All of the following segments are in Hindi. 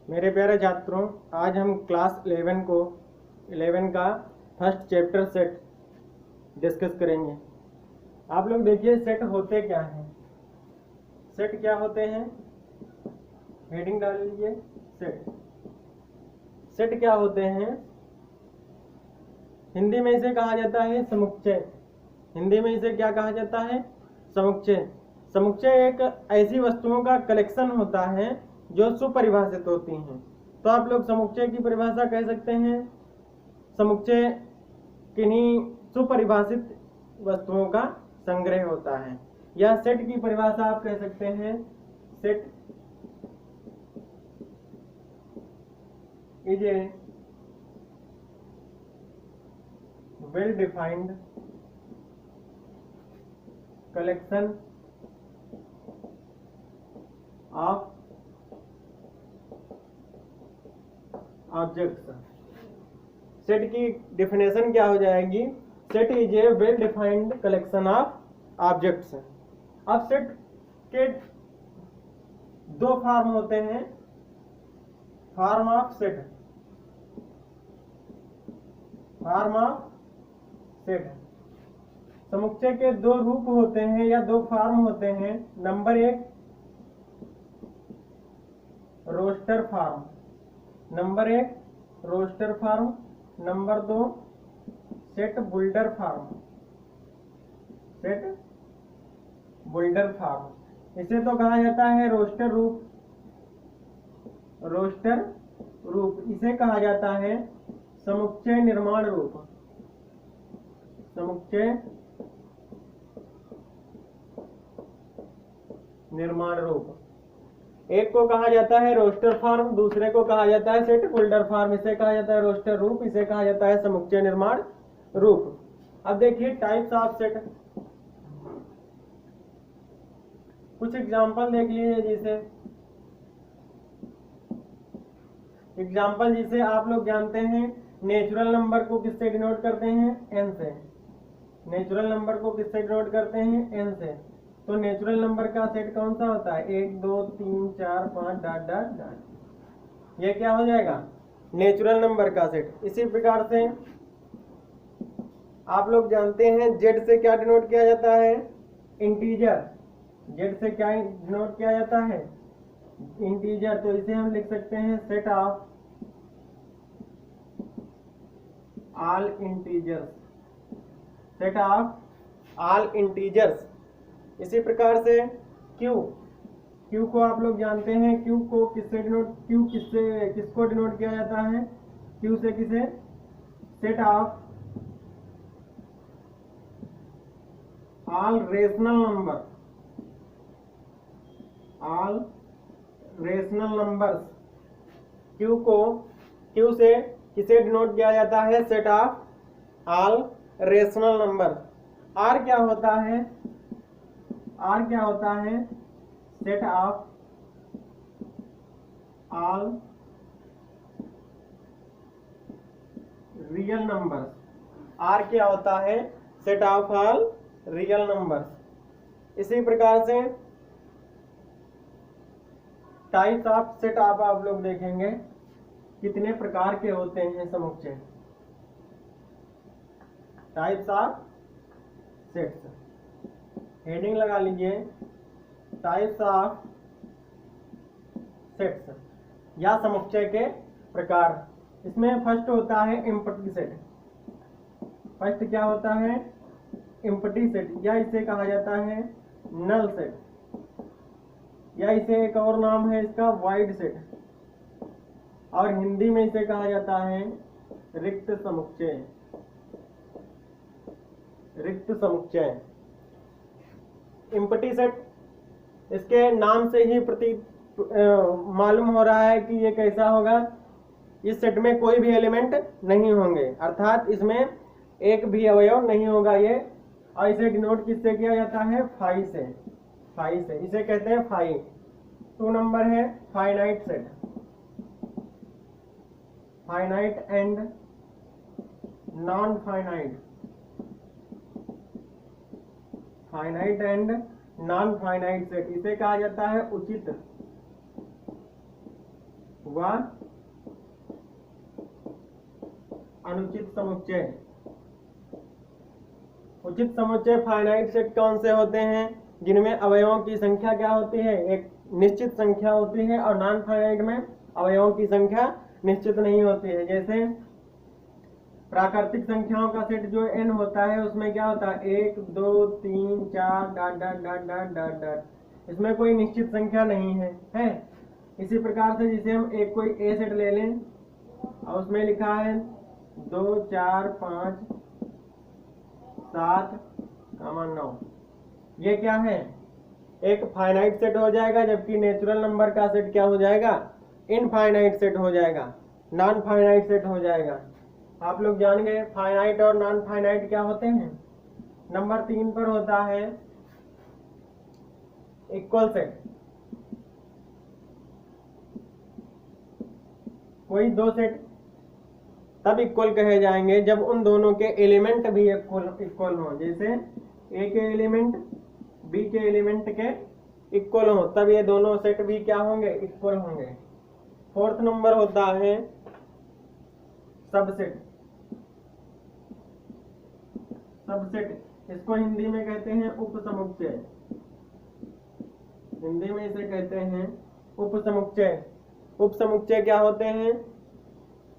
मेरे प्यारे छात्रों, आज हम क्लास 11 का फर्स्ट चैप्टर सेट डिस्कस करेंगे। आप लोग देखिए सेट होते क्या हैं। सेट क्या होते हैं, हेडिंग डाल लीजिए। सेट सेट क्या होते हैं? हिंदी में इसे कहा जाता है समुच्चय। हिंदी में इसे क्या कहा जाता है? समुच्चय। समुच्चय एक ऐसी वस्तुओं का कलेक्शन होता है जो सुपरिभाषित होती हैं। तो आप लोग समुच्चय की परिभाषा कह सकते हैं। समुच्चय किन्हीं सुपरिभाषित वस्तुओं का संग्रह होता है। या सेट की परिभाषा आप कह सकते हैं, set is a well defined collection of objects। Set की डेफिनेशन क्या हो जाएगी? Set is a well defined collection of objects. अब सेट के दो फॉर्म होते हैं। Form of set, form of set. समुच्चय के दो रूप होते हैं या दो फॉर्म होते हैं। नंबर एक रोस्टर फॉर्म, नंबर एक रोस्टर फॉर्म, नंबर दो set builder form. Set builder form, इसे तो कहा जाता है रोस्टर रूप। रोस्टर रूप इसे कहा जाता है समुच्चय निर्माण रूप। समुच्चय निर्माण रूप। एक को कहा जाता है रोस्टर फॉर्म, दूसरे को कहा जाता है सेट बुल्डर फॉर्म। इसे कहा जाता है रोस्टर रूप, इसे कहा जाता है समुच्चय निर्माण रूप। अब देखिए टाइप्स ऑफ सेट, कुछ एग्जांपल देख लीजिए। जिसे आप लोग जानते हैं, नेचुरल नंबर को किससे डिनोट करते हैं? एन से। नेचुरल नंबर को किससे डिनोट करते हैं? एन से। तो नेचुरल नंबर का सेट कौन सा होता है? 1 2 3 4 5 डॉट डॉट डॉट। ये क्या हो जाएगा? नेचुरल नंबर का सेट। इसी प्रकार से आप लोग जानते हैं जेड से क्या डिनोट किया जाता है? इंटीजर। जेड से क्या डिनोट किया जाता है? इंटीजर। तो इसे हम लिख सकते हैं set of all integers. Set of all integers. इसी प्रकार से क्यू को आप लोग जानते हैं। क्यू किसको डिनोट किया जाता है? क्यू से किसे? Set of all rational number. All rational numbers. Q से किसे डिनोट किया जाता है? Set of all rational number. R क्या होता है? Set of all real numbers. R क्या होता है? Set of all real numbers. इसी प्रकार से टाइप्स ऑफ सेट आप लोग देखेंगे कितने प्रकार के होते हैं समुच्चय। टाइप्स ऑफ सेट्स, हेडिंग लगा लीजिए, टाइप्स ऑफ सेट्स या समुच्चय के प्रकार। इसमें फर्स्ट होता है एम्प्टी सेट। फर्स्ट क्या होता है? एम्प्टी सेट, या इसे कहा जाता है नल सेट, या इसे एक और नाम है इसका वाइड सेट, और हिंदी में इसे कहा जाता है रिक्त समुच्चय। रिक्त समुच्चय। एम्प्टी सेट, इसके नाम से ही मालूम हो रहा है कि ये कैसा होगा। इस सेट में कोई भी एलिमेंट नहीं होंगे, अर्थात इसमें एक भी अवयव नहीं होगा ये। और इसे डिनोट किससे किया जाता है? फाई से। फाई से, इसे कहते हैं फाई। 2 नंबर है finite set. Finite and non finite. Finite and non finite set, इसे कहा जाता है उचित व अनुचित समुच्चय। उचित समुच्चय फाइनाइट सेट कौन से होते हैं? जिनमें अवयवों की संख्या क्या होती है? एक निश्चित संख्या होती है, और नॉन फाइनाइट में अवयवों की संख्या निश्चित नहीं होती है। जैसे प्राकृतिक संख्याओं का सेट जो n होता है उसमें क्या होता है? 1 2 3 4 dot dot dot dot dot dot, इसमें कोई निश्चित संख्या नहीं है। इसी प्रकार से जिसे हम एक कोई ए सेट ले लें और उसमें लिखा है 2 4 5 7 9, ये क्या है? एक फाइनाइट सेट हो जाएगा, जबकि नेचुरल नंबर का सेट क्या हो जाएगा? इनफाइनाइट सेट हो जाएगा, नॉन फाइनाइट सेट हो जाएगा। आप लोग जान गए फाइनाइट और नॉन फाइनाइट क्या होते हैं। नंबर 3 पर होता है इक्वल सेट। कोई दो सेट तब इक्वल कहे जाएंगे जब उन दोनों के एलिमेंट भी इक्वल हो। जैसे ए के एलिमेंट बी के एलिमेंट के इक्वल हो, तब ये दोनों सेट भी क्या होंगे? इक्वल होंगे। 4th नंबर होता है सबसेट। सबसेट इसको हिंदी में कहते हैं उपसमुच्चय। हिंदी में इसे कहते हैं उपसमुच्चय। उपसमुच्चय क्या होते हैं?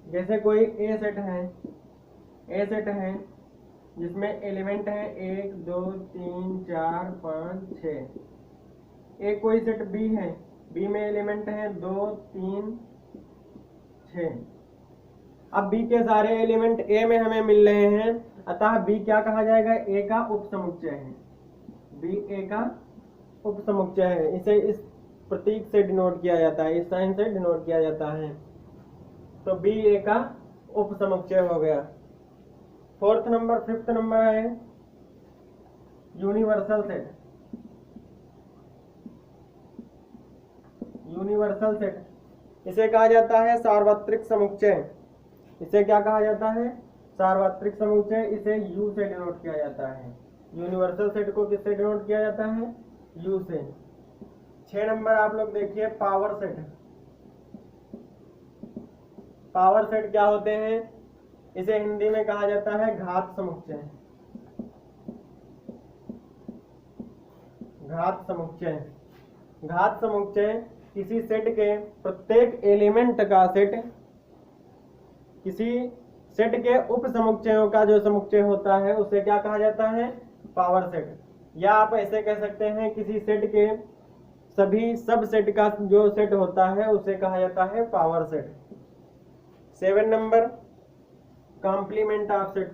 जैसे कोई ए सेट है जिसमें एलिमेंट है 1 2 3 4 5 6। एक कोई सेट बी है, बी में एलिमेंट है 2 3 6। अब बी के सारे एलिमेंट ए में हमें मिल रहे हैं, अतः बी क्या कहा जाएगा? ए का उपसमुच्चय है। बी ए का उपसमुच्चय है। इसे इस प्रतीक से डिनोट किया जाता है, इस साइन से डिनोट किया जाता है। तो बी ए का उपसमुच्चय हो गया। 4th नंबर 5th नंबर है यूनिवर्सल सेट। यूनिवर्सल सेट इसे कहा जाता है सार्वत्रिक समुच्चय। इसे क्या कहा जाता है? सार्वत्रिक समुच्चय। इसे यू से डिनोट किया जाता है। यूनिवर्सल सेट को किससे डिनोट किया जाता है? यू से। 6 नंबर आप लोग देखिए पावर सेट। पावर सेट क्या होते हैं? इसे हिंदी में कहा जाता है घात समुच्चय। घात समुच्चय। घात समुच्चय किसी सेट के प्रत्येक एलिमेंट का सेट, किसी सेट के उप समुच्चयों का जो समुच्चय होता है उसे क्या कहा जाता है? Power set. या आप ऐसे कह सकते हैं किसी सेट के सभी सब सेट का जो सेट होता है उसे कहा जाता है power set. 7 number complement of set.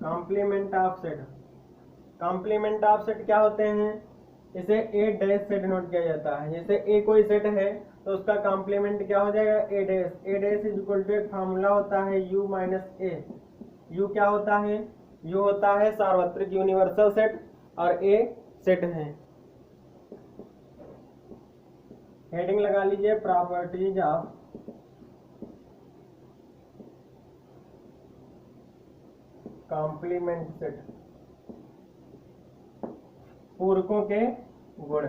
Complement of set. Complement of set क्या होते हैं? इसे ए डैश से डिनोट किया जाता है। जैसे ए कोई सेट है तो उसका कॉम्प्लीमेंट क्या हो जाएगा? A dash. A dash is equal to एक फार्मूला होता है यू माइनस ए। यू क्या होता है? यू होता है सार्वत्रिक यूनिवर्सल सेट और ए सेट है। हेडिंग लगा लीजिए प्रॉपर्टीज ऑफ कॉम्प्लीमेंट सेट। पूरकों के गुण।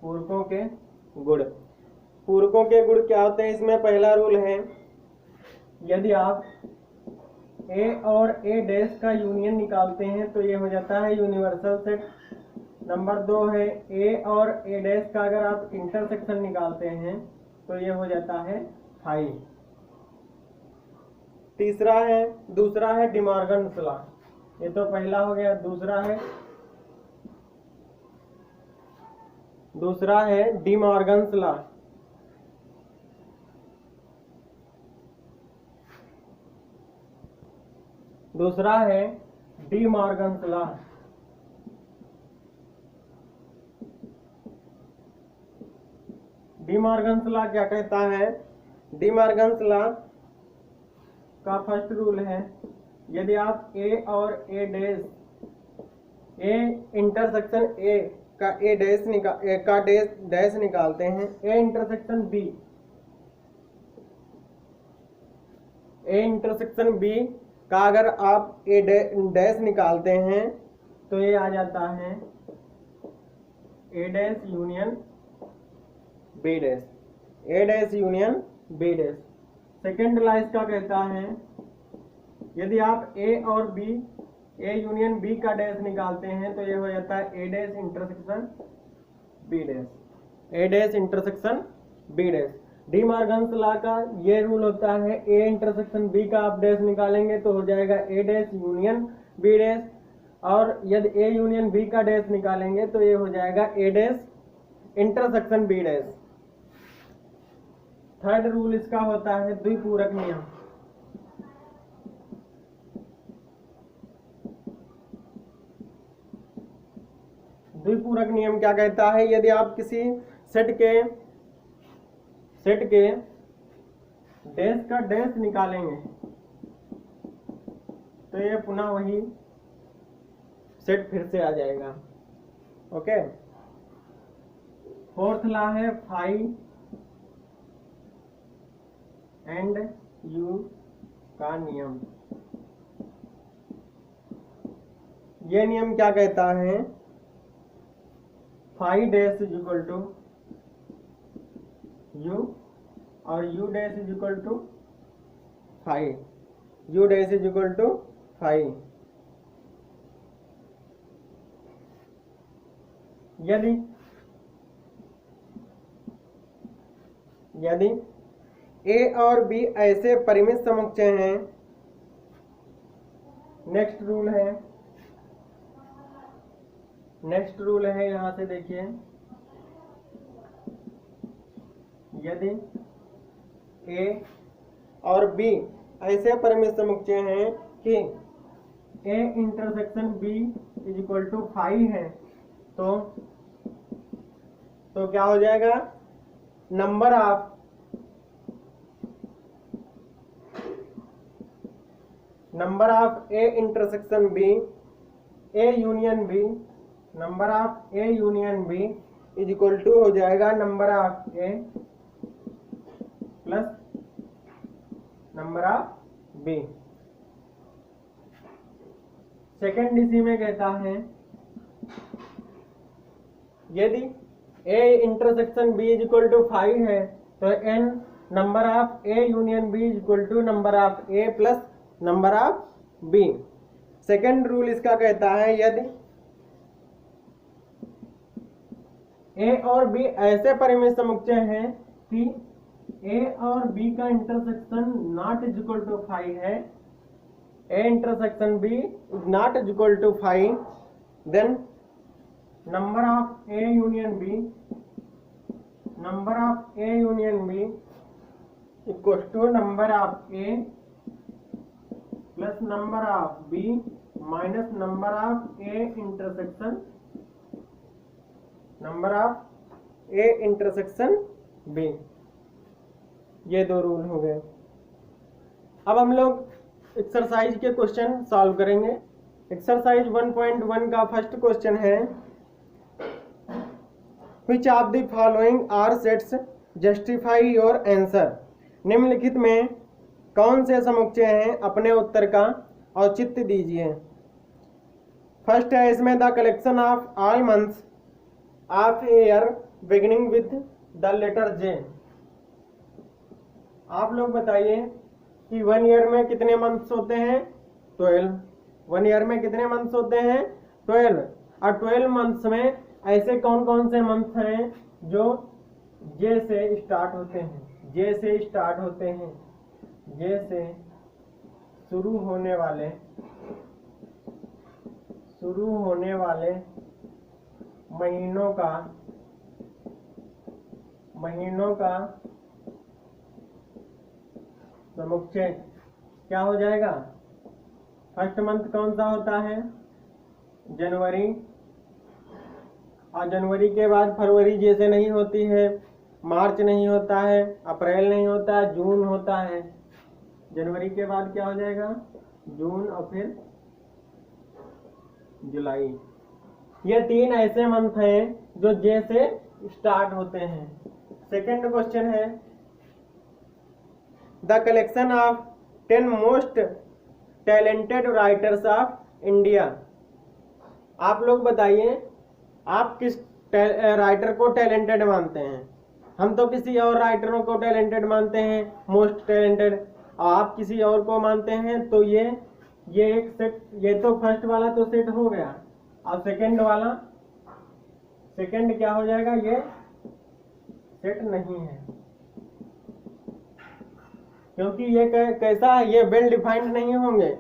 पूरकों के गुण। पूरकों के गुण क्या होते हैं? इसमें पहला रूल है, यदि आप ए और ए डैश का यूनियन निकालते हैं तो ये हो जाता है यूनिवर्सल सेट। नंबर 2 है ए और ए डैश का अगर आप इंटरसेक्शन निकालते हैं तो ये हो जाता है हाई। दूसरा है डिमॉर्गन्स लॉ। ये तो पहला हो गया। दूसरा है डिमॉर्गन्स लॉ। दूसरा है डिमॉर्गन्स लॉ। डिमॉर्गन्स लॉ क्या कहता है? डिमॉर्गन्स लॉ का फर्स्ट रूल है, यदि आप ए और ए डैश, ए इंटरसेक्शन ए का ए डैश निकालते हैं, ए इंटरसेक्शन बी का अगर आप ए डैश निकालते हैं तो ये आ जाता है A dash union B dash, A dash union B dash. Second law इसका कहता है यदि आप ए और बी, ए यूनियन बी का डैश निकालते हैं तो ये हो जाता है A dash intersection B dash, A dash intersection B dash. De Morgan's law का ये रूल होता है ए इंटरसेक्शन बी का आप डैश निकालेंगे तो हो जाएगा A dash union B dash, और यदि ए यूनियन बी का डैश निकालेंगे तो ये हो जाएगा A dash intersection B dash. Third rule इसका होता है द्विपूरक नियम। द्विपूरक नियम क्या कहता है, यदि आप किसी सेट के डैश का डैश निकालेंगे तो ये पुनः वही सेट फिर से आ जाएगा। ओके, फोर्थ लॉ है फाई एंड यू का नियम। ये नियम क्या कहता है, phi dash is equal to U और U dash is equal to phi, U dash is equal to phi. यदि ए और बी ऐसे परिमित समुच्चय हैं, नेक्स्ट रूल है यहां से देखिए, यदि ए और बी ऐसे परिमित समुच्चय हैं कि A intersection B is equal to phi है तो क्या हो जाएगा, number of A intersection B, A union B, number of A union B is equal to हो जाएगा number of A plus number of B. Second इसी में कहता है यदि A intersection B is equal to 5 है तो N number of A union B is equal to number of A plus number of B. Second rule इसका कहता है यदि ए और बी ऐसे परिमित समुच्चय हैं कि ए और बी का intersection not is equal to 5 है, A intersection B is not is equal to 5, then number of A union B equals to number of A plus number of B minus number of A intersection B। ये दो रूल हो गए। अब हम लोग एक्सरसाइज के क्वेश्चन सॉल्व करेंगे। एक्सरसाइज 1.1 का फर्स्ट क्वेश्चन है, Which of the following are sets justify your answer? निम्नलिखित में कौन से समुच्चय हैं, अपने उत्तर का औचित्य दीजिए। फर्स्ट है इसमें the collection of all months of year beginning with the letter J. आप लोग बताइए कि 1 ईयर में कितने मंथ्स होते हैं, 12। 1 ईयर में कितने मंथ्स होते हैं, 12। और 12 मंथ्स में ऐसे कौन कौन से मंथ हैं जो जे से स्टार्ट होते हैं, जे से स्टार्ट होते हैं, जे से शुरू होने वाले महीनों का समुच्चय क्या हो जाएगा। फर्स्ट मंथ कौन सा होता है, जनवरी, और जनवरी के बाद फरवरी जैसे नहीं होती है, मार्च नहीं होता है, अप्रैल नहीं होता है, जून होता है। जनवरी के बाद क्या हो जाएगा, जून और फिर जुलाई। ये 3 ऐसे मंथ हैं जो जे से स्टार्ट होते हैं। सेकंड क्वेश्चन है the collection of 10 most talented writers of India. आप लोग बताइए, आप किस राइटर को टैलेंटेड मानते हैं? हम तो किसी और राइटरों को टैलेंटेड मानते हैं, मोस्ट टैलेंटेड। आप किसी और को मानते हैं, तो ये एक सेट, ये तो फर्स्ट वाला तो सेट हो गया। अब सेकंड वाला, सेकंड क्या हो जाएगा? ये सेट नहीं है, क्योंकि ये कैसा है? ये वेल डिफाइंड नहीं होंगे,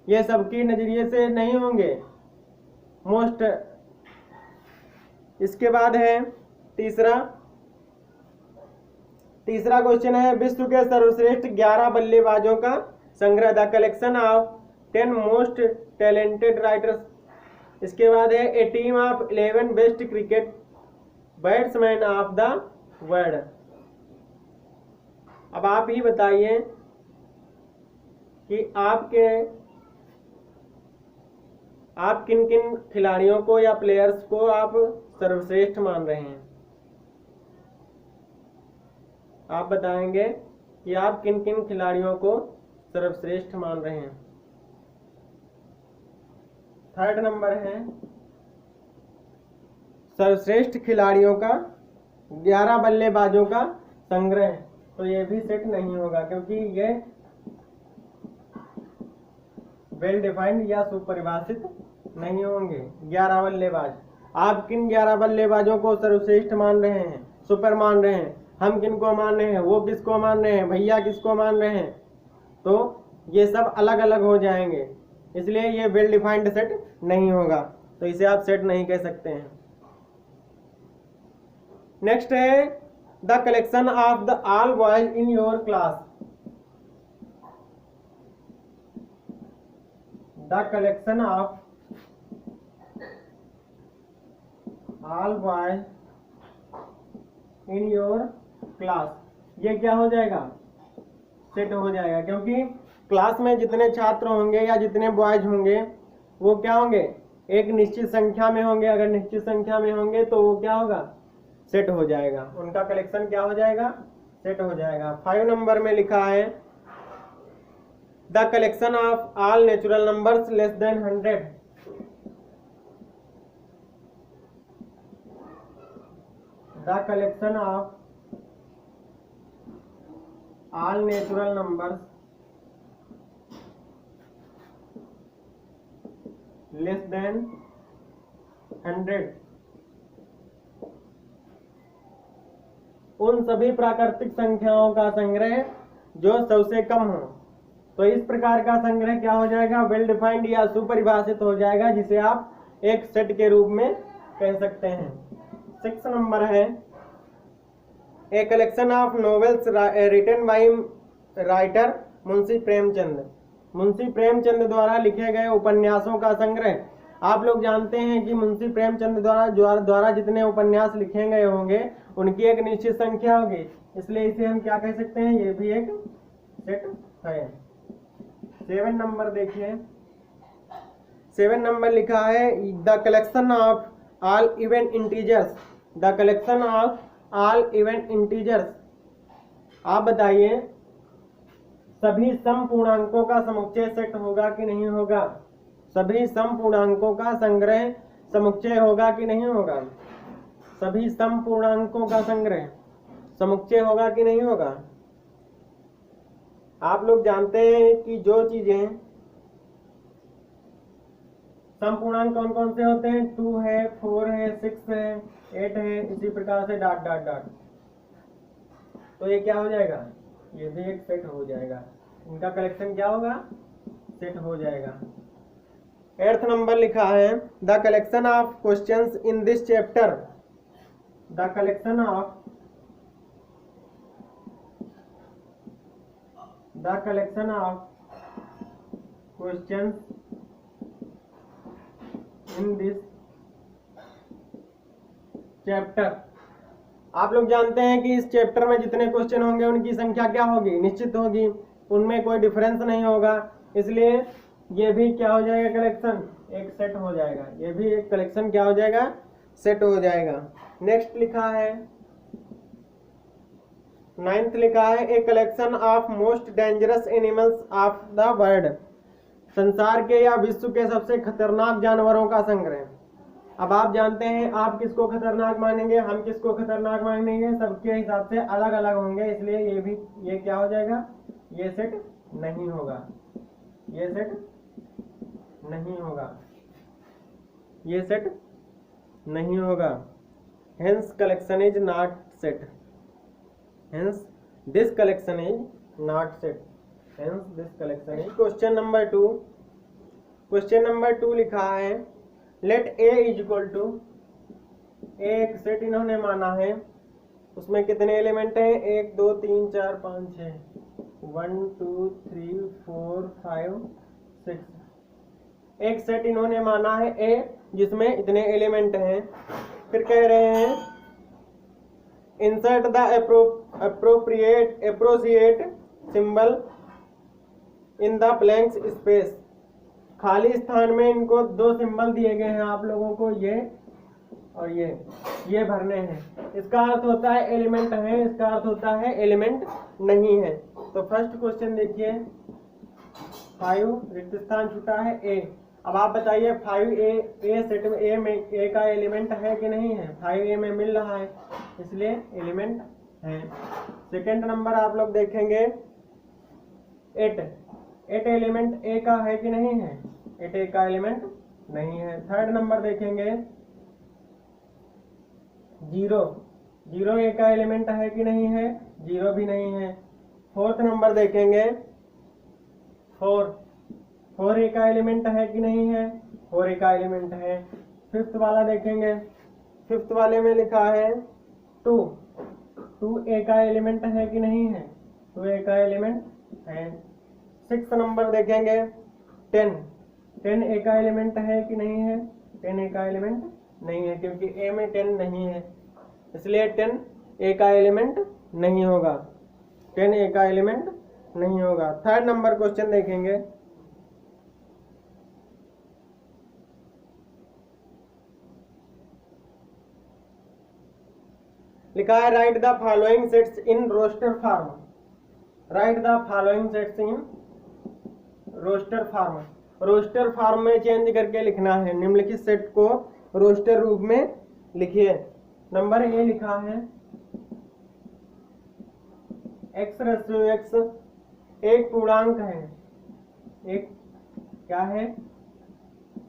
ये सबकी नजरिए से नहीं होंगे मोस्ट। इसके बाद है तीसरा क्वेश्चन है, विश्व के सर्वश्रेष्ठ 11 बल्लेबाजों का संग्रह, the collection of 10 most talented writers. इसके बाद है a team of 11 best cricket batsman of the world. अब आप ही बताइए कि आप किन किन खिलाड़ियों को या प्लेयर्स को आप सर्वश्रेष्ठ मान रहे हैं? आप बताएंगे कि आप किन किन खिलाड़ियों को सर्वश्रेष्ठ मान रहे हैं। थर्ड नंबर है सर्वश्रेष्ठ खिलाड़ियों का 11 बल्लेबाजों का संग्रह, तो ये भी सेट नहीं होगा, क्योंकि ये वेल डिफाइंड या सुपरिभाषित नहीं होंगे। 11 बल्लेबाज, आप किन 11 बल्लेबाजों को सर्वश्रेष्ठ मान रहे हैं, सुपर मान रहे हैं? हम किन को मान रहे हैं, वो किसको मान रहे हैं, भैया किसको मान रहे हैं? तो ये सब अलग अलग हो जाएंगे, इसलिए ये वेल डिफाइंड सेट नहीं होगा, तो इसे आप सेट नहीं कह सकते हैं। नेक्स्ट है the collection of the all boys in your class. The collection of all boys in your class, ये क्या हो जाएगा? सेट हो जाएगा, क्योंकि क्लास में जितने छात्र होंगे या जितने बॉयज होंगे वो क्या होंगे? एक निश्चित संख्या में होंगे। अगर निश्चित संख्या में होंगे तो वो क्या होगा? सेट हो जाएगा, उनका कलेक्शन क्या हो जाएगा? सेट हो जाएगा। 5 नंबर में लिखा है the collection of all natural numbers less than 100। The collection of all natural numbers less than 100, उन सभी प्राकृतिक संख्याओं का संग्रह जो 100 से कम हो। तो इस प्रकार का संग्रह क्या हो जाएगा? वेल डिफाइंड या सुपरिभाषित हो जाएगा, जिसे आप एक सेट के रूप में कह सकते हैं। 6 नंबर है a collection of novels written by writer Munshi Premchand. Munshi Premchand द्वारा लिखे गए उपन्यासों का संग्रह। आप लोग जानते हैं कि मुंशी प्रेमचंद द्वारा जितने उपन्यास लिखे गए होंगे उनकी एक निश्चित संख्या होगी, इसलिए इसे हम क्या कह सकते हैं? ये भी एक सेट है। 7 नंबर देखिए, 7 नंबर लिखा है the collection of all even integers. The collection of all even integers, आप बताइए सभी सम पूर्णांकों का समुच्चय सेट होगा कि नहीं होगा? सभी सम पूर्णांकों का संग्रह समुच्चय होगा कि नहीं होगा? सभी सम पूर्णांकों का संग्रह समुच्चय होगा कि नहीं होगा? आप लोग जानते हैं कि जो चीजें सम पूर्णांक कौन कौन से होते हैं? 2 है, 4 है, 6 है, 8 है, इसी प्रकार से डॉट डॉट डॉट। तो ये क्या हो जाएगा? ये भी एक सेट हो जाएगा, इनका कलेक्शन क्या होगा? सेट हो जाएगा। 8th नंबर लिखा है the collection of questions in this chapter. The collection of questions in this chapter. आप लोग जानते हैं कि इस चैप्टर में जितने क्वेश्चन होंगे उनकी संख्या क्या होगी? निश्चित होगी, उनमें कोई डिफरेंस नहीं होगा, इसलिए ये भी क्या हो जाएगा? कलेक्शन एक सेट हो जाएगा। ये भी एक कलेक्शन क्या हो जाएगा? सेट हो जाएगा। नेक्स्ट लिखा है 9th लिखा है a collection of most dangerous animals of the world. संसार के या विश्व के सबसे खतरनाक जानवरों का संग्रह। अब आप जानते हैं आप किसको खतरनाक मानेंगे, हम किसको खतरनाक मानेंगे, सबके हिसाब से अलग अलग होंगे, इसलिए ये क्या हो जाएगा, ये सेट नहीं होगा, ये सेट नहीं होगा, ये सेट नहीं होगा। Hence collection is not set, hence this collection is not set, hence this collection is. Question number 2 लिखा है let A is equal to, एक सेट इन्होंने माना है, उसमें कितने एलिमेंट हैं, 1 2 3 4 5 6, 1 2 3 4 5 6, एक सेट इन्होंने माना है ए जिसमें इतने एलिमेंट हैं। फिर कह रहे हैं insert the appropriate symbol in the blank space, खाली स्थान में इनको 2 सिंबल दिए गए हैं आप लोगों को, ये और ये भरने हैं। इसका अर्थ होता है एलिमेंट है, इसका अर्थ होता है एलिमेंट नहीं है। तो फर्स्ट क्वेश्चन देखिए, 5 रिक्त स्थान छूटा है ए। अब आप बताइए 5A सेट में ए का एलिमेंट है कि नहीं है, 5A में मिल रहा है इसलिए एलिमेंट है। सेकेंड नंबर आप लोग देखेंगे 8 एलिमेंट ए का है कि नहीं है, 8 ए का एलिमेंट नहीं है। थर्ड नंबर देखेंगे 0 ए का एलिमेंट है कि नहीं है, 0 भी नहीं है। फोर्थ नंबर देखेंगे 4 ए का एलिमेंट है कि नहीं है, 4 ए का एलिमेंट है। फिफ्थ वाला देखेंगे, फिफ्थ वाले में लिखा है 2 ए का एलिमेंट है कि नहीं है, 2 ए का एलिमेंट है। सिक्स नंबर देखेंगे 10 ए का एलिमेंट है कि नहीं है, 10 ए का एलिमेंट नहीं है क्योंकि ए में 10 नहीं है, इसलिए 10 ए का एलिमेंट नहीं होगा, 10 ए का एलिमेंट नहीं होगा। थर्ड नंबर क्वेश्चन देखेंगे, लिखा है write the following sets in roster form, write the following sets in roster form. Roster form में चेंज करके लिखना है, निम्नलिखित सेट को रोस्टर रूप में लिखिए। नंबर ए लिखा है x/x एक पूर्णांक है, एक क्या है,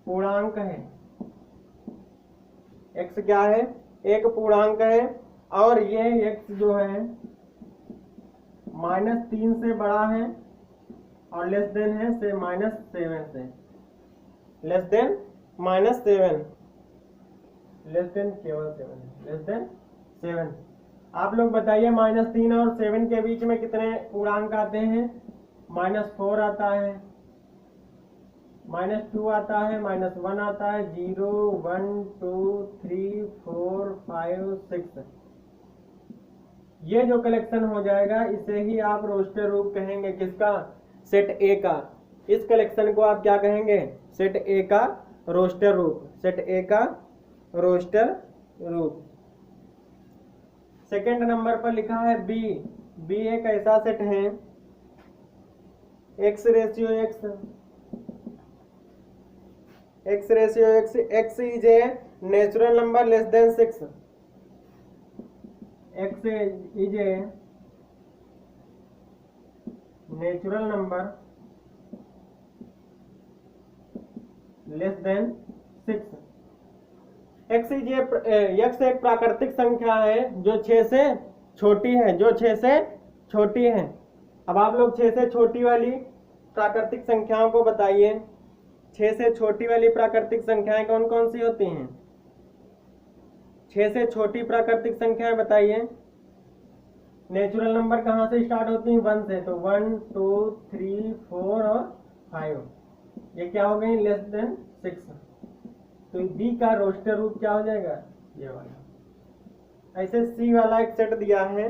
पूर्णांक है, x क्या है, एक पूर्णांक है और ये x जो है -3 से बड़ा है और लेस देन है से -7 से, लेस देन -7, लेस देन केवल 7, लेस देन 7। आप लोग बताइए -3 और 7 के बीच में कितने पूर्णांक आते हैं, -4 आता है, -2 आता है, -1 आता है, 0 1 2 3 4 5 6। ये जो कलेक्शन हो जाएगा इसे ही आप रोस्टर रूप कहेंगे, किसका, सेट ए का। इस कलेक्शन को आप क्या कहेंगे, सेट ए का रोस्टर रूप, सेट ए का रोस्टर रूप। सेकेंड नंबर पर लिखा है बी एक ऐसा सेट है x/x, x is a natural number less than 6, x is a natural number less than 6। x एक प्राकृतिक संख्या है जो 6 से छोटी है, जो 6 से छोटी है। अब आप लोग 6 से छोटी वाली प्राकृतिक संख्याओं को बताइए, 6 से छोटी वाली प्राकृतिक संख्याएं कौन कौन सी होती हैं, 6 से छोटी प्राकृतिक संख्याएं बताइए। नेचुरल नंबर कहाँ से स्टार्ट होती हैं, 1 से, तो 1 2 3 4 और 5, ये क्या हो गई, लेस देन 6। तो बी का रोस्टर रूप क्या हो जाएगा, ये वाला। ऐसे सी वाला एक सेट दिया है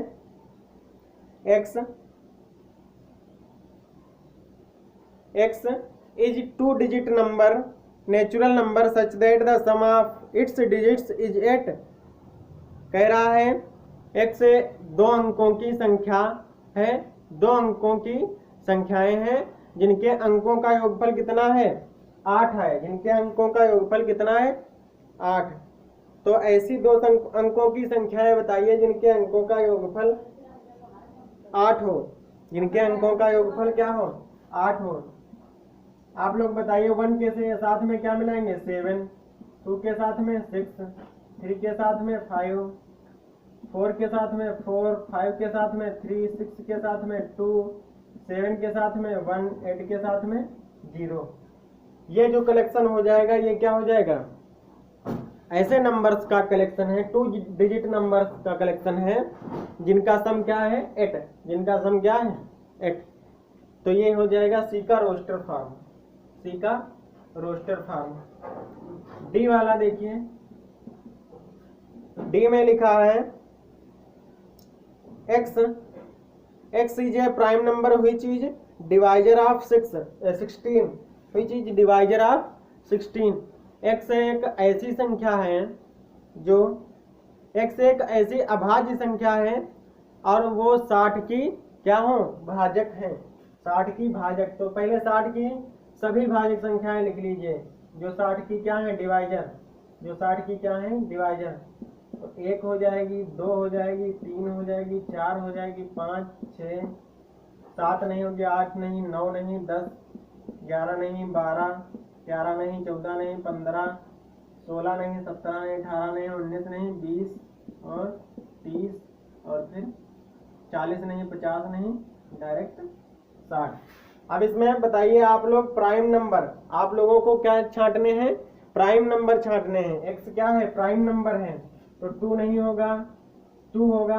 x is 2 digit number natural number such that the sum of its digits is 8। कह रहा है x 2 अंकों की संख्या है, 2 अंकों की संख्याएं हैं जिनके अंकों का योगफल कितना है 8 है, जिनके अंकों का योगफल कितना है 8। तो ऐसी दो अंकों की संख्याएं बताइए जिनके अंकों का योगफल 8 हो, जिनके अंकों का योगफल क्या हो 8 हो। आप लोग बताइए 1 के साथ में क्या मिलाएंगे 7, 2 के साथ में 6, 3 के साथ में 5, 4 के साथ में 4, 5 के साथ में 3, 6 के साथ में 2, 7 के साथ में 1, 8 के साथ में 0। ये जो कलेक्शन हो जाएगा ये क्या हो जाएगा, ऐसे नंबर्स का कलेक्शन है, 2 डिजिट नंबर्स का कलेक्शन है जिनका सम क्या है 8, जिनका सम क्या है 8। तो ये हो जाएगा सी का रोस्टर फॉर्म, सी का रोस्टर फॉर्म। डी वाला देखिए, डी में लिखा है x is A prime number which is divisor of 16, which is divisor of 16। x एक ऐसी संख्या है जो x एक ऐसी अभाज्य संख्या है और वो 60 की क्या हो भाजक है, 60 की भाजक। तो पहले 60 की सभी भाजक संख्याएं लिख लीजिए जो 60 की क्या है डिवाइजर, जो 60 की क्या है डिवाइजर। तो 1 हो जाएगी, 2 हो जाएगी, 3 हो जाएगी, 4 हो जाएगी, 5, 6, 7 नहीं होगी, 8 नहीं, 9 नहीं, 10, 11 नहीं, 12, 13 नहीं, 14 नहीं, 15, 16 नहीं, 17 नहीं, 18 नहीं, 19 नहीं, 20 और 30 और फिर 40 नहीं, 50 नहीं, डायरेक्ट 60। अब इसमें बताइए आप लोग प्राइम नंबर, आप लोगों को क्या छांटने हैं प्राइम नंबर छांटने हैं। x क्या है प्राइम नंबर है, तो 2 नहीं होगा, 2 होगा,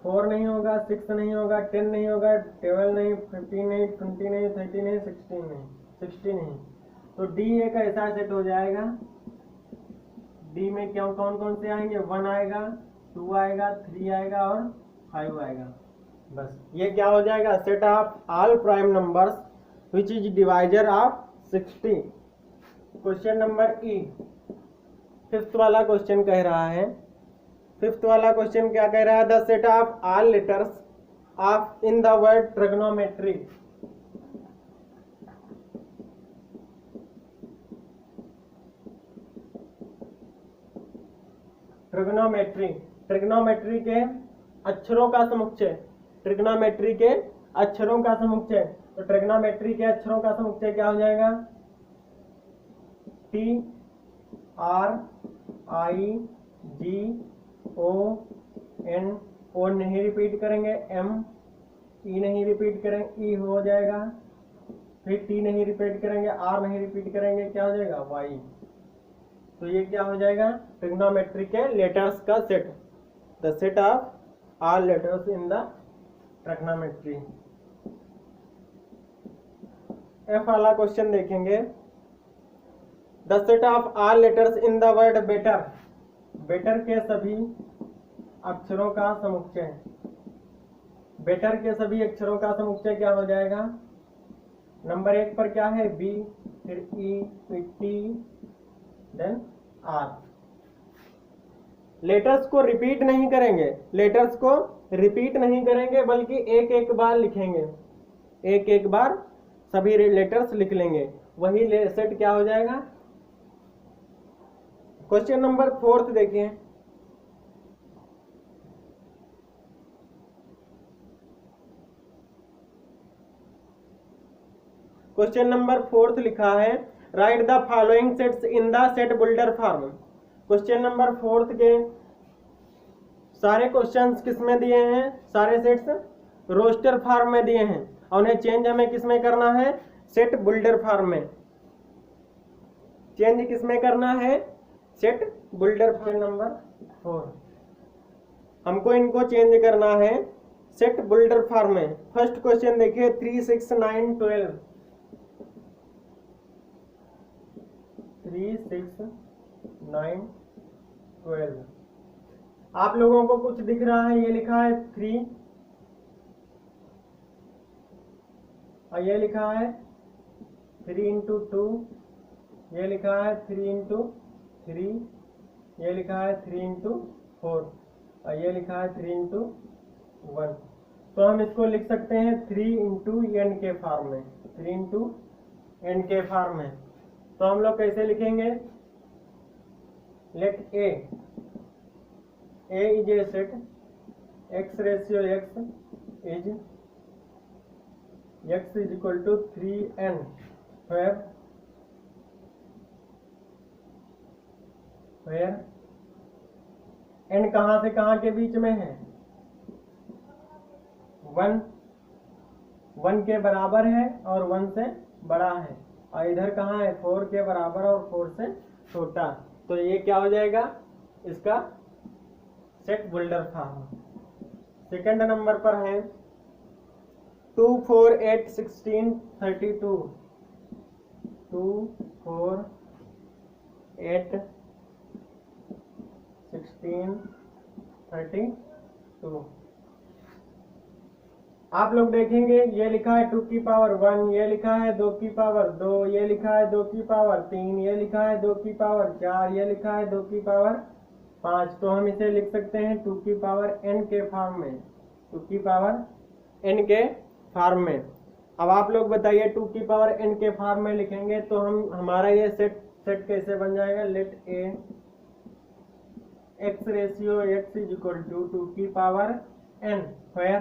4 नहीं होगा, 6 नहीं होगा, 10 नहीं होगा, 12 नहीं, 15 नहीं, 20 नहीं, 30 नहीं, 16 नहीं, 60 नहीं। तो D एक ऐसा सेट हो जाएगा, D में क्या कौन कौन से आएंगे 1 आएगा, 2 आएगा, 3 आएगा और 5 आएगा। बस ये क्या हो जाएगा set of all prime numbers which is divisor of 60। Question number E, 5th वाला क्वेश्चन कह रहा है, 5th वाला क्वेश्चन क्या कह रहा है, the set of all letters of in the word trigonometry. Trigonometry, trigonometry के अक्षरों का समुच्चय, ट्रिग्नोमेट्री के अक्षरों का समुच्चय। तो ट्रिग्नोमेट्री के अक्षरों का समुच्चय क्या हो जाएगा T R I G O N, O नहीं रिपीट करेंगे, M E नहीं रिपीट करेंगे, E हो जाएगा, फिर T नहीं रिपीट करेंगे, R नहीं रिपीट करेंगे, क्या हो जाएगा Y। तो ये क्या हो जाएगा ट्रिग्नोमेट्री के लेटर्स का set, the set of all letters in the trigonometry. F वाला क्वेश्चन देखेंगे, the set of all letters in the word better, better के सभी अक्षरों का समुच्चय, बेटर के सभी अक्षरों का समुच्चय क्या हो जाएगा, नंबर 1 पर क्या है B, फिर E, फिर T, देन R। लेटर्स को रिपीट नहीं करेंगे, लेटर्स को रिपीट नहीं करेंगे बल्कि एक एक बार लिखेंगे, एक एक बार सभी लेटर्स लिख लेंगे, वही सेट क्या हो जाएगा। क्वेश्चन नंबर 4 देखिए, क्वेश्चन नंबर 4 लिखा है write the following sets in the set builder form. Question number 4 के सारे क्वेश्चंस किस में दिए हैं, सारे सेट्स रोस्टर फॉर्म में दिए हैं और उन्हें चेंज हमें किस में करना है सेट बिल्डर फॉर्म में, चेंज किस में करना है सेट बिल्डर फॉर्म। नंबर 4 हमको इनको चेंज करना है सेट बिल्डर फॉर्म में। फर्स्ट क्वेश्चन देखिए 3, 6, 9, 12, 3, 6, 9, 12। आप लोगों को कुछ दिख रहा है, ये लिखा है 3 और ये लिखा है 3 into 2, ये लिखा है 3 into 3, ये लिखा है 3 into 4 और ये लिखा है 3 into 1। तो हम इसको लिख सकते हैं 3 इंटू एन के फॉर्म में, 3 इंटू एन के फॉर्म में। तो हम लोग कैसे लिखेंगे, let A is A set, x ratio x is equal to 3n, where n कहां से कहां के बीच में है, 1 के बराबर है और 1 से बड़ा है, और इधर कहाँ है 4 के बराबर और 4 से छोटा। तो ये क्या हो जाएगा, इसका set builder form. Second number पर है 2 4 8 16 32, 2 4 8 16 32। आप लोग देखेंगे ये लिखा है 2 की पावर 1, ये लिखा है 2 की पावर 2, ये लिखा है 2 की पावर 3, ये लिखा है 2 की पावर 4, ये लिखा है 2 की पावर 5। तो हम इसे लिख सकते हैं 2 की पावर n के फॉर्म में, 2 की पावर n के फॉर्म में। अब आप लोग बताइए 2 की पावर n के फॉर्म में लिखेंगे तो हमारा ये सेट कैसे बन जाएगा, let A x ratio x is equal to 2 की पावर n, वेयर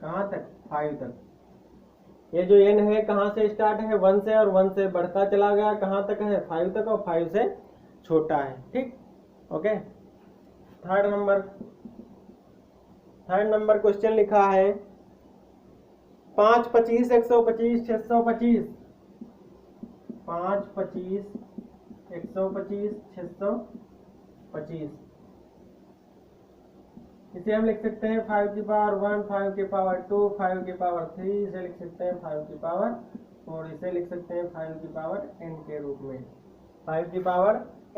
कहाँ तक, 5 तक। ये जो n है कहाँ से स्टार्ट है, 1 से, और 1 से बढ़ता चला गया कहाँ तक है, 5 तक, और 5 से छोटा है। ठीक, ओके। थर्ड नंबर क्वेश्चन लिखा है 5 25 125 625, 5 25 125 625। इसे हम लिख सकते हैं 5 की पावर 1, 5 की पावर 2, 5 की पावर 3, इसे लिख सकते हैं 5 की पावर 4, इसे लिख सकते हैं 5 की पावर n के रूप में, 5 की पावर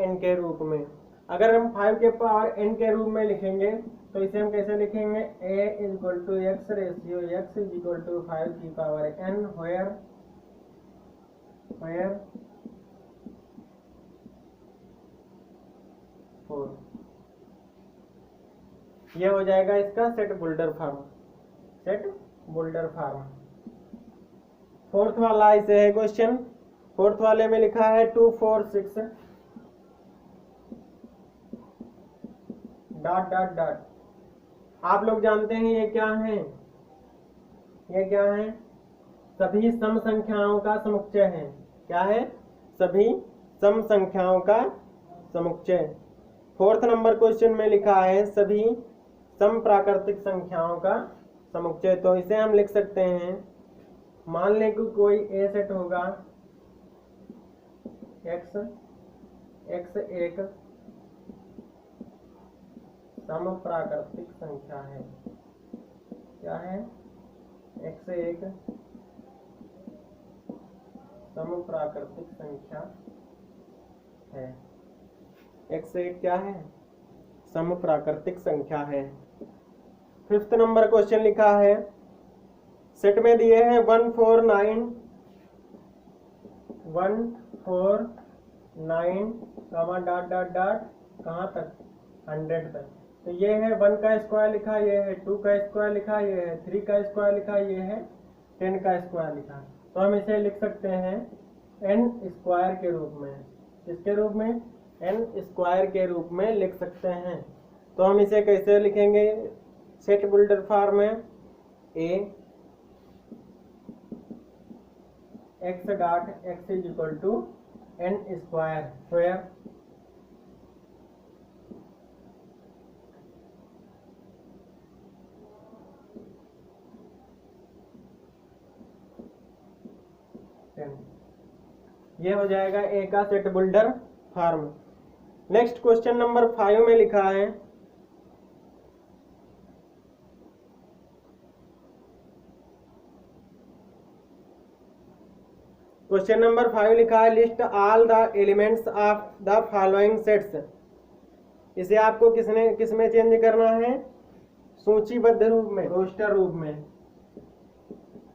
n के रूप में। अगर हम 5 के पावर n के रूप में लिखेंगे तो इसे हम कैसे लिखेंगे, a is equal to x ratio x is equal to 5 की पावर n, वेयर 4। ये हो जाएगा इसका set builder form, set builder form. Fourth वाला इसे है क्वेश्चन, फोर्थ वाले में लिखा है 2 4 6 डॉट डॉट डॉट। आप लोग जानते हैं ये क्या है, ये क्या है, सभी सम संख्याओं का समुच्चय है। क्या है, सभी सम संख्याओं का समुच्चय। फोर्थ नंबर क्वेश्चन में लिखा है सभी सम प्राकृतिक संख्याओं का समुच्चय। तो इसे हम लिख सकते हैं, मान लें कि कोई ए सेट होगा, x एक सम प्राकृतिक संख्या है। क्या है, x एक सम प्राकृतिक संख्या है, x एक क्या है, सम प्राकृतिक संख्या है। फिफ्थ नंबर क्वेश्चन लिखा है, सेट में दिए हैं 1 4 9 डॉट डॉट डॉट कहाँ तक, 100 तक। तो ये है 1 का स्क्वायर लिखा, ये है 2 का स्क्वायर लिखा, ये है 3 का स्क्वायर लिखा, ये है 10 का स्क्वायर लिखा। तो हम इसे लिख सकते हैं n स्क्वायर के रूप में, किसके रूप में, n स्क्वायर के रूप में लिख सकते हैं। तो हम इसे कैसे लिखेंगे, सेट बुल्डर फॉर्म में a x dot x is equal to n square, where ये हो जाएगा ए का set builder form. Next question number 5 में लिखा है, क्वेश्चन नंबर 5 लिखा है list all the elements of the following sets. इसे आपको किस में चेंज करना है, सूचीबद्ध रूप में, रोस्टर रूप में।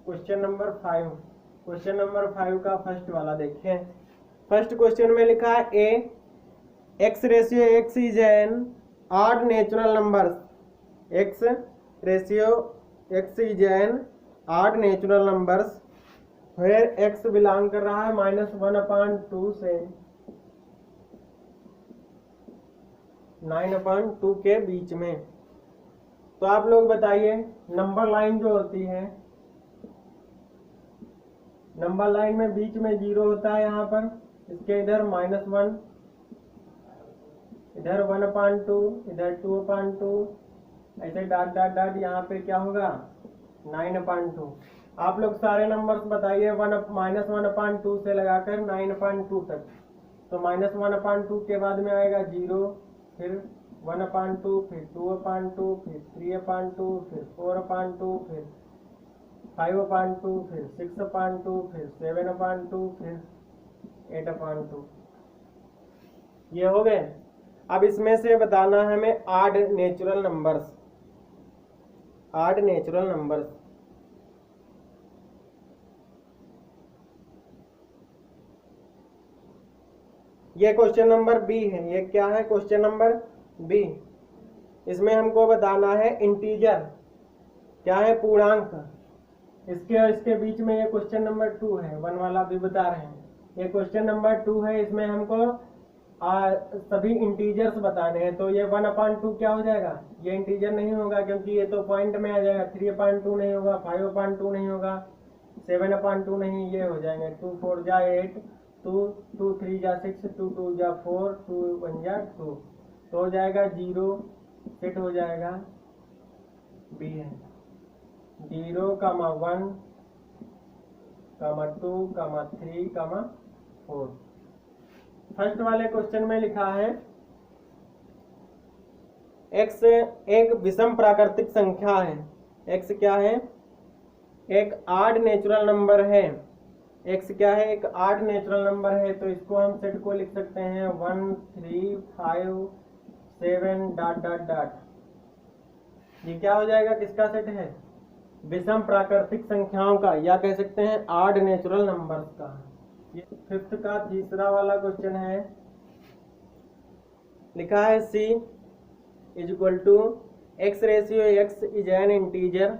क्वेश्चन नंबर 5 का फर्स्ट वाला देखिए। फर्स्ट क्वेश्चन में लिखा है A x ratio x is an odd natural numbers, x ratio x is an odd natural numbers where x belong कर रहा है -1/2 से 9/2 के बीच में। तो आप लोग बताइए, नंबर लाइन जो होती है, नंबर लाइन में बीच में 0 होता है, यहाँ पर इसके इधर -1, इधर 1/2, इधर 2/2, ऐसे डॉट डॉट डॉट, यहाँ पे क्या होगा 9/2। आप लोग सारे नंबर्स बताइए -1/2 से लगाकर 9/2 तक। तो -1/2 के बाद में आएगा 0, फिर 1/2, फिर 2/2, फिर 3/2, फिर 4/2, फिर 5/2, फिर 6/2, फिर 7/2, फिर 8/2। ये हो गए। अब इसमें से बताना है हमें odd natural numbers, odd natural numbers. ये क्वेश्चन नंबर बी है। ये क्या है? Question number B. इसमें हमको बताना है इंटीजर, क्या है? पूर्णांक। इसके और इसके बीच में ये क्वेश्चन नंबर 2 है, 1 वाला भी बता रहे हैं। ये क्वेश्चन नंबर 2 है, इसमें हमको सभी इंटीजर्स बताने हैं। तो ये 1/2 क्या हो जाएगा? ये इंटीजर नहीं होगा, क्योंकि ये तो पॉइंट में आ जाएगा। 3/2 नहीं होगा, 5/2 नहीं होगा, 7/2 नहीं, ये हो जाएंगे 2 4 जा 8, 2 3 जा 6, 2 2 जा 4, 2 1 जा 2। तो हो जाएगा 0, सेट हो जाएगा बी है 0, 1, 2, 3, 4। फर्स्ट वाले क्वेश्चन में लिखा है x एक विषम प्राकृतिक संख्या है। x क्या है? एक ऑड नेचुरल नंबर है। x क्या है? एक ऑड नेचुरल नंबर है। तो इसको हम सेट को लिख सकते हैं 1 3 5 7 डॉट डॉट डॉट। ये क्या हो जाएगा? किसका सेट है? विषम प्राकृतिक संख्याओं का, या कह सकते हैं ऑड नेचुरल नंबर्स का। ये फिफ्थ का तीसरा वाला क्वेश्चन है। लिखा है C = x ratio x is N integer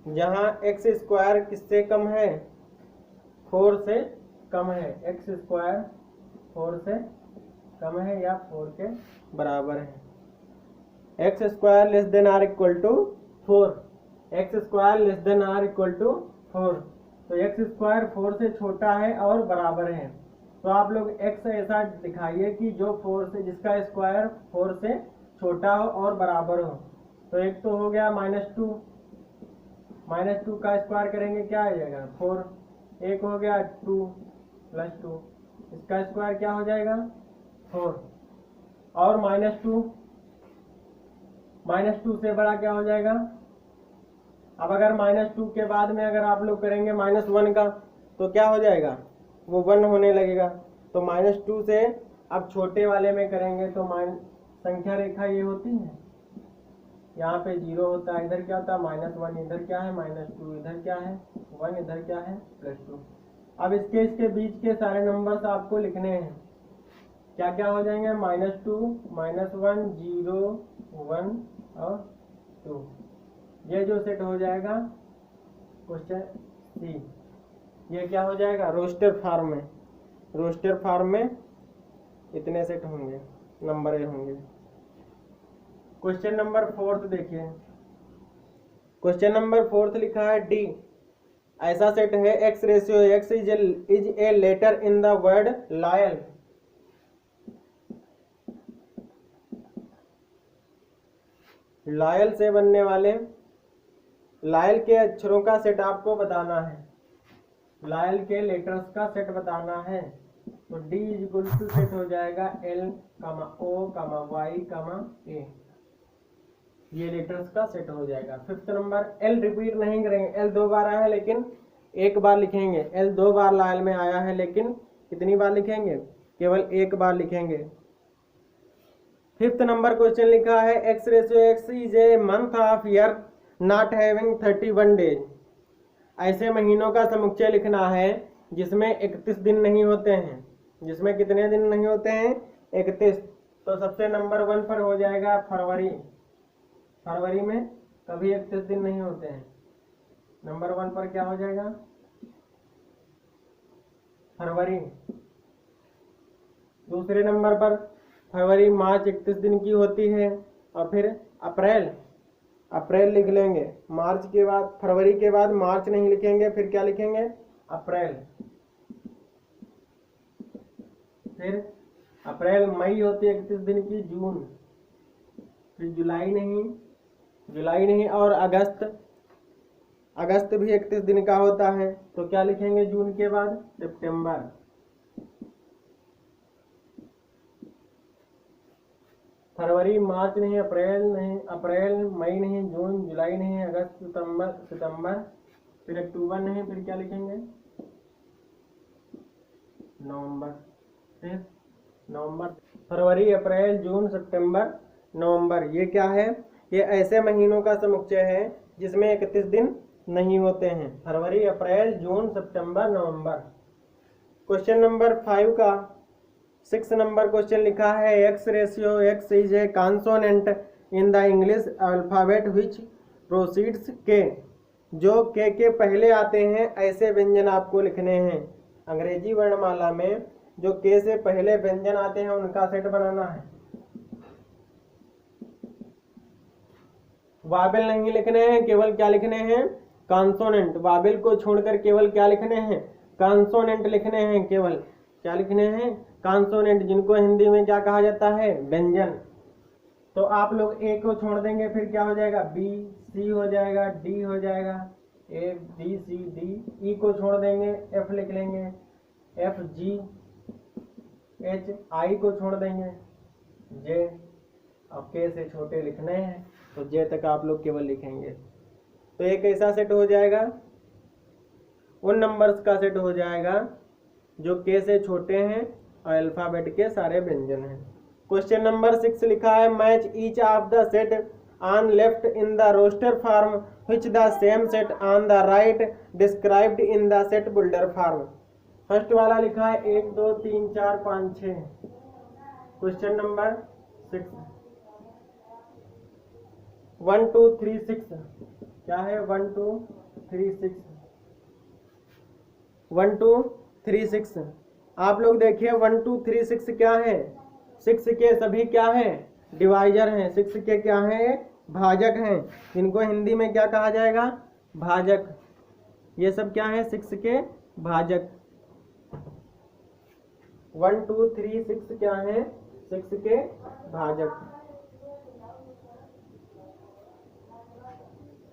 जहां x² किससे कम है? 4 से कम है। x² 4 से कम है या 4 के बराबर है। x² less than or equal to 4, x² less than or equal to 4। तो x² 4 से छोटा है और बराबर है। तो आप लोग x ऐसा दिखाइए कि जो 4 से, जिसका स्क्वायर 4 से छोटा हो और बराबर हो। तो एक तो हो गया -2, -2 का स्क्वायर करेंगे क्या आ जाएगा? 4। एक हो गया 2 + 2, इसका स्क्वायर क्या हो जाएगा? 4। और -2 से बड़ा क्या हो जाएगा? अब अगर -2 के बाद में अगर आप लोग करेंगे -1 का, तो क्या हो जाएगा? वो 1 होने लगेगा। तो -2 से अब छोटे वाले में करेंगे तो संख्या रेखा ये होती है, यहाँ पे 0 होता है, इधर क्या होता है -1, इधर क्या है -2, इधर क्या है 1, इधर क्या है +2। अब इसके बीच के सारे नंबर्स आपको लिखने हैं। क्या क्या हो जाएंगे? -2, -1, 0, 1 और 2। ये जो सेट हो जाएगा क्वेश्चन सी, ये क्या हो जाएगा? रोस्टर फॉर्म में। रोस्टर फॉर्म में इतने सेट होंगे, नंबर होंगे। क्वेश्चन नंबर 4 देखिए। क्वेश्चन नंबर 4 लिखा है डी ऐसा सेट है x ratio x is a letter in the word loyal. Loyal से बनने वाले, लॉयल के अक्षरों का सेट आपको बताना है, लॉयल के लेटर्स का सेट बताना है। तो D = सेट हो जाएगा L, O, Y, A। ये लेटर्स का सेट हो जाएगा। 5th नंबर L रिपीट नहीं करेंगे। L 2 बार आया है लेकिन 1 बार लिखेंगे। L 2 बार लॉयल में आया है लेकिन कितनी बार लिखेंगे? केवल 1 बार लिखेंगे। 5th नंबर क्वेश्चन लिखा है x ratio x is a month of year not having 31 days. ऐसे महीनों का समुच्चय लिखना है जिसमें 31 दिन नहीं होते हैं। जिसमें कितने दिन नहीं होते हैं? 31, तो सबसे नंबर 1 पर हो जाएगा फरवरी। फरवरी में कभी 31 दिन नहीं होते हैं। नंबर 1 पर क्या हो जाएगा? फरवरी। दूसरे नंबर पर फरवरी मार्च 31 दिन की होती है। और फिर अप्रैल, अप्रैल लिख लेंगे। मार्च के बाद, फरवरी के बाद मार्च नहीं लिखेंगे, फिर क्या लिखेंगे? अप्रैल। फिर अप्रैल मई होती है 31 दिन की, जून, फिर जुलाई नहीं, जुलाई नहीं, और अगस्त, अगस्त भी 31 दिन का होता है, तो क्या लिखेंगे जून के बाद? सितंबर। फरवरी मार्च नहीं, अप्रैल नहीं, अप्रैल मई नहीं, जून जुलाई नहीं, अगस्त सितंबर, सितंबर, फिर अक्टूबर नहीं, फिर क्या लिखेंगे? नवंबर। फिर नवंबर, फरवरी, अप्रैल, जून, सितंबर, नवंबर, ये क्या है? ये ऐसे महीनों का समुच्चय है जिसमें 31 दिन नहीं होते हैं। फरवरी, अप्रैल, जून, सितंबर, नवंबर। क्वेश्चन नंबर 5 का 6 नंबर क्वेश्चन लिखा है, x ratio x is A consonant in the English alphabet which proceeds के। जो के पहले आते हैं ऐसे व्यंजन आपको लिखने हैं। अंग्रेजी वर्णमाला में जो के से पहले व्यंजन आते हैं उनका सेट बनाना है। वाबेल नहीं लिखने हैं, केवल क्या लिखने हैं? कॉन्सोनेंट। वाबेल को छोड़कर केवल क्या लिखने हैं? कॉन्सोनेंट लिखने हैं। केवल क्या लिखने हैं? कॉन्सोनेंट, जिनको हिंदी में क्या कहा जाता है? व्यंजन। तो आप लोग ए को छोड़ देंगे, फिर क्या हो जाएगा? बी, सी हो जाएगा, डी हो जाएगा, ए बी सी डी। ई को छोड़ देंगे, एफ लिख लेंगे, एफ जी एच। आई को छोड़ देंगे, जे। अब के से छोटे लिखने हैं तो जे तक आप लोग केवल लिखेंगे। तो ये कैसा सेट हो जाएगा? उन नंबर्स का सेट हो जाएगा जो के से छोटे हैं और अल्फाबेट के सारे व्यंजन हैं। क्वेश्चन नंबर 6 लिखा है, match each of the set on left in the roster form which the same set on the right described in the set builder form. First वाला लिखा है 1 2 3 4 5 6। क्वेश्चन नंबर 6 1 2 3 6 क्या है? 1 2 3 6 1 2 3 6। आप लोग देखिए 1 2 3 6 क्या है? 6 के सभी क्या है? डिवाइजर हैं। 6 के क्या है? भाजक हैं, जिनको हिंदी में क्या कहा जाएगा? भाजक। ये सब क्या है? 6 के भाजक। 1 2 3 6 क्या है? 6 के भाजक।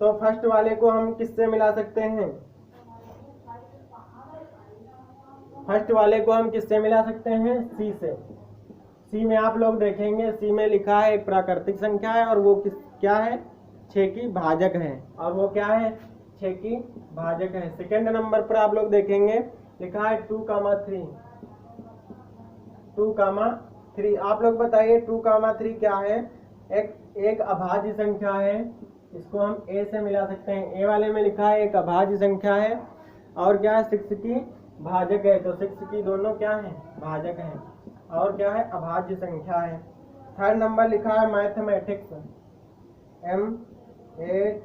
तो फर्स्ट वाले को हम किससे मिला सकते हैं? फर्स्ट वाले को हम किससे मिला सकते हैं? सी से। सी में आप लोग देखेंगे, सी में लिखा है एक प्राकृतिक संख्या है और वो क्या है? 6 की भाजक है। और वो क्या है? 6 की भाजक है। सेकंड नंबर पर आप लोग देखेंगे लिखा है 2, 3। 2, 3। आप लोग बताइए 2, 3 क्या है? एक अभाज्य संख्या है, इसको हम ए से मिला सकते हैं। ए वाले में लिखा है एक अभाज्य संख्या है और क्या है? 6 की भाजक है। तो 6 की दोनों क्या है? भाजक हैं। और क्या है? अभाज्य संख्या है। थर्ड नंबर लिखा है मैथमेटिक्स, MATHEICS।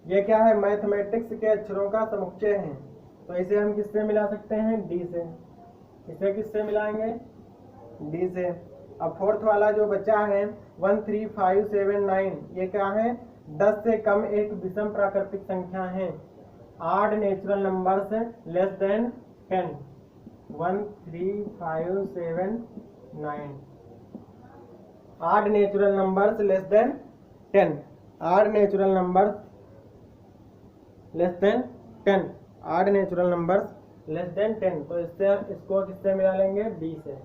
ये क्या है? मैथमेटिक्स के अक्षरों का समुच्चय है। तो इसे हम किससे मिला सकते हैं? डी से। इसे किससे मिलाएंगे? डी से। अब फोर्थ वाला जो बचा है 1 3 5 7 9, ये क्या है? 10 से कम एक विषम प्राकृतिक संख्या है। आड नेचुरल नंबर्स लेस देन 10। 1 3 5 7 9। आड नेचुरल नंबर्स लेस देन 10। आड नेचुरल नंबर्स लेस देन 10। आड नेचुरल नंबर्स लेस देन 10। तो इसको किससे मिला लेंगे? बी से।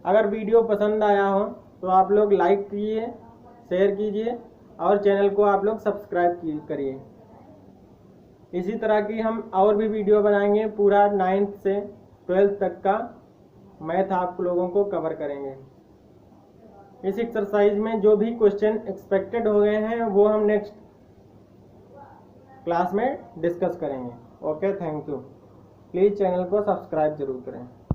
अगर वीडियो पसंद आया हो तो आप लोग लाइक कीजिए, शेयर कीजिए और चैनल को आप लोग सब्सक्राइब करिए। इसी तरह की हम और भी वीडियो बनाएंगे। पूरा 9th से 12th तक का मैथ आप लोगों को कवर करेंगे। इस एक्सरसाइज में जो भी क्वेश्चन एक्सपेक्टेड हो गए हैं वो हम क्लास में डिस्कस करेंगे। Okay, thank you. Please channel को सब्सक्राइब जरूर करें।